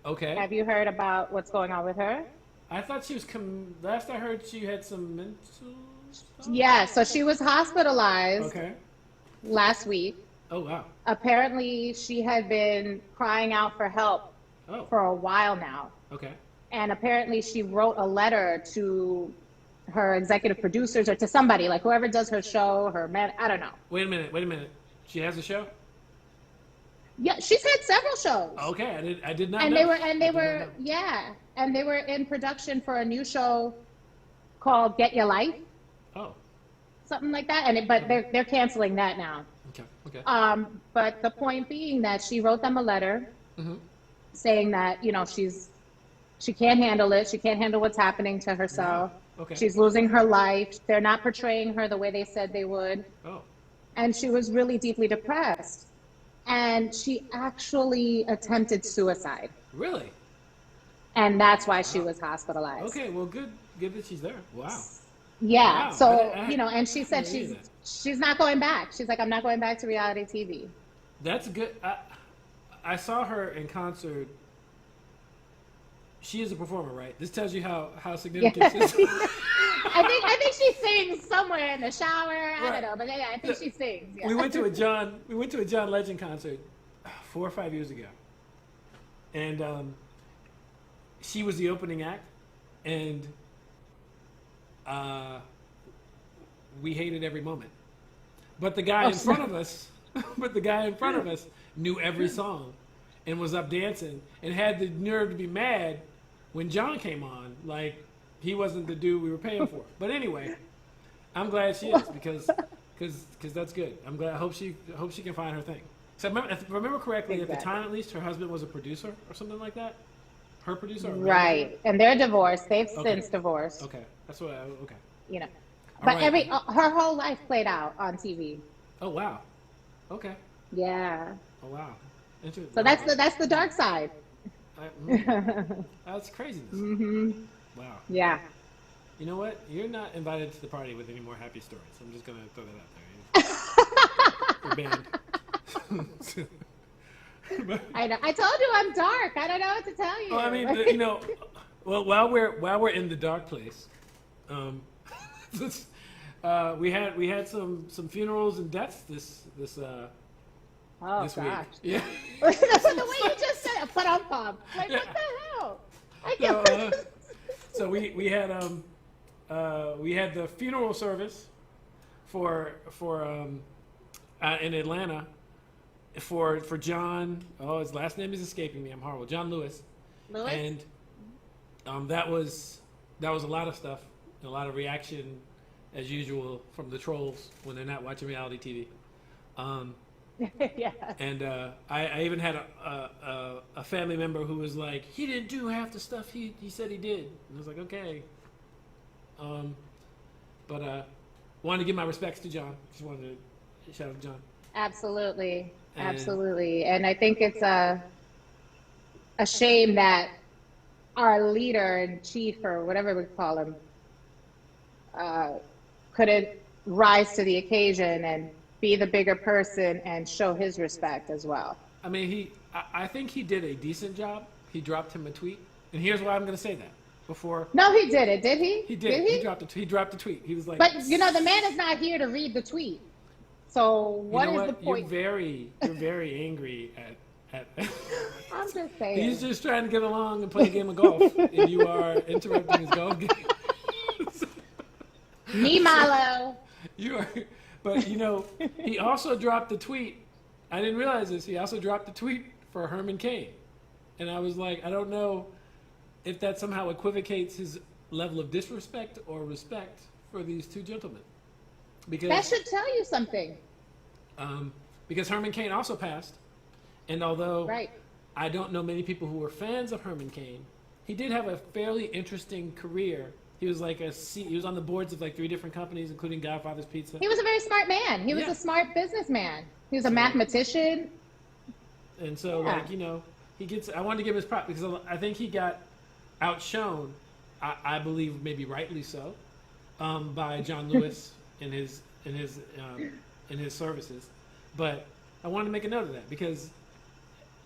Okay. Have you heard about what's going on with her? I thought she was last I heard she had some mental stuff. Yeah, so she was hospitalized Okay. last week. Oh wow. Apparently, she had been crying out for help Oh. for a while now. Okay. And apparently, she wrote a letter to her executive producers or to somebody, like whoever does her show, her man, I don't know. Wait a minute. Wait a minute. She has a show. Yeah, she's had several shows. Okay. I did not And know. they I did not were know. yeah, and they were in production for a new show called Get Your Life, Oh. something like that. And but Okay. they're canceling that now. Okay. Okay. But the point being that she wrote them a letter Mm-hmm. saying that, she can't handle it. She can't handle what's happening to Wow. herself. Okay. She's losing her life. They're not portraying her the way they said they would. Oh. And she was really deeply depressed. And she actually attempted suicide. Really? And that's why she Wow. was hospitalized. Okay. Well, good. Good that she's there. Wow. Yeah. Wow. So, and she I said didn't hear that. she's not going back. She's like, I'm not going back to reality TV. That's good. I saw her in concert. She is a performer, right? This tells you how Yeah. significant she is. I think she sings somewhere in the shower. I Right. don't know, but yeah, I think she sings. Yeah. We went to a John Legend concert 4 or 5 years ago, and she was the opening act, and uh, we hated every moment. But the guy Oh, in front of us, knew every song, and was up dancing, and had the nerve to be mad when John came on, like he wasn't the dude we were paying for. But anyway, I'm glad she is because that's good. I'm glad. I hope she can find her thing. So if I remember correctly, at the Exactly. time at least, her husband was a producer or something like that. Her producer, or manager? Right. And they're divorced. They've Okay. since divorced, Okay, that's what. Okay. you know. All But right. her whole life played out on TV. Oh wow. Okay. Yeah. Oh wow. Interesting. So that's the dark side. That's craziness. Hmm. Wow. Yeah. You know what? You're not invited to the party with any more happy stories. I'm just gonna throw that out there. You're banned. But- I know. I told you I'm dark. I don't know what to tell you. well, I mean, well, while we're in the dark place, this, we had some funerals and deaths this oh this week. gosh. Yeah. the way you just said it, put on pump. Like Yeah. what the hell? I So, can't. so we had the funeral service for in Atlanta for John. Oh, his last name is escaping me. I'm horrible. John Lewis. Lewis? And that was a lot of stuff, and a lot of reaction as usual from the trolls when they're not watching reality TV. Yeah. And I even had a family member who was like, he didn't do half the stuff he said he did. And I was like, okay. But wanted to give my respects to John. Just wanted to shout out to John. Absolutely. And- Absolutely. And I think it's a shame that our leader in chief, or whatever we call him, couldn't rise to the occasion and be the bigger person and show his respect as well. I mean, I think he did a decent job. He dropped him a tweet. And here's why I'm going to say that. Before No, he did it. Did he? he did, he dropped a tweet. He was like, But the man is not here to read the tweet. So what is the point? You're very angry at I'm just saying. He's just trying to get along and play a game of golf, and you are interrupting his golf game. Me, Malo. You are, but he also dropped the tweet. I didn't realize this. He also dropped the tweet for Herman Cain, and I was like, I don't know if that somehow equivocates his level of disrespect or respect for these two gentlemen, because That should tell you something. because Herman Cain also passed, and although Right. I don't know many people who were fans of Herman Cain, he did have a fairly interesting career. He was like he was on the boards of like 3 different companies, including Godfather's Pizza. He was a very smart man. He was Yeah. a smart businessman. He was a So- mathematician. And so, Yeah. he gets. I wanted to give his prop because I think he got outshone. I believe maybe rightly so, by John Lewis in his services. But I wanted to make a note of that because,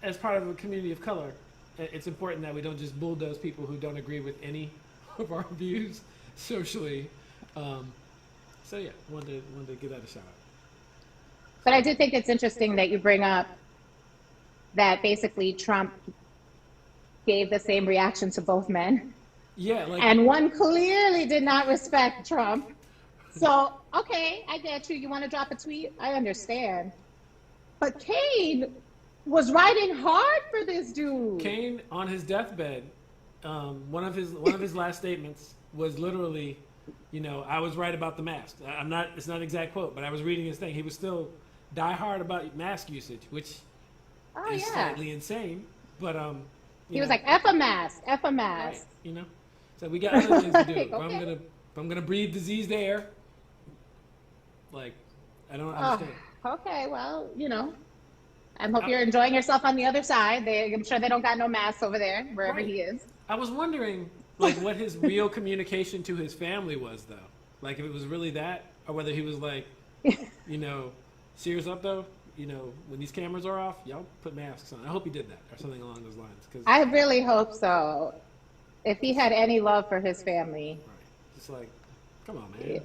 as part of a community of color, it's important that we don't just bulldoze people who don't agree with any of our views socially. So yeah, wanted to give that a shout out. But I do think it's interesting that you bring up that basically Trump gave the same reaction to both men. Yeah, like, And one clearly did not respect Trump. So, okay, I get you. You want to drop a tweet? I understand. But Kane was riding hard for this dude. Kane on his deathbed, one of his last statements was literally, I was right about the mask. It's not an exact quote, but I was reading his thing. He was still die hard about mask usage, which is slightly insane. But he was like, F a mask, F a mask. Right, so we got other things to do. Okay. If I'm gonna breathe diseased air, like, I don't understand. Okay, well, I hope you're enjoying yourself on the other side. I'm sure they don't got no masks over there, wherever he is. I was wondering, like, what his real communication to his family was, though. Like, if it was really that, or whether he was like, serious up, though, when these cameras are off, y'all put masks on. I hope he did that, or something along those lines. I really hope so. If he had any love for his family. Right. Just like, come on, man.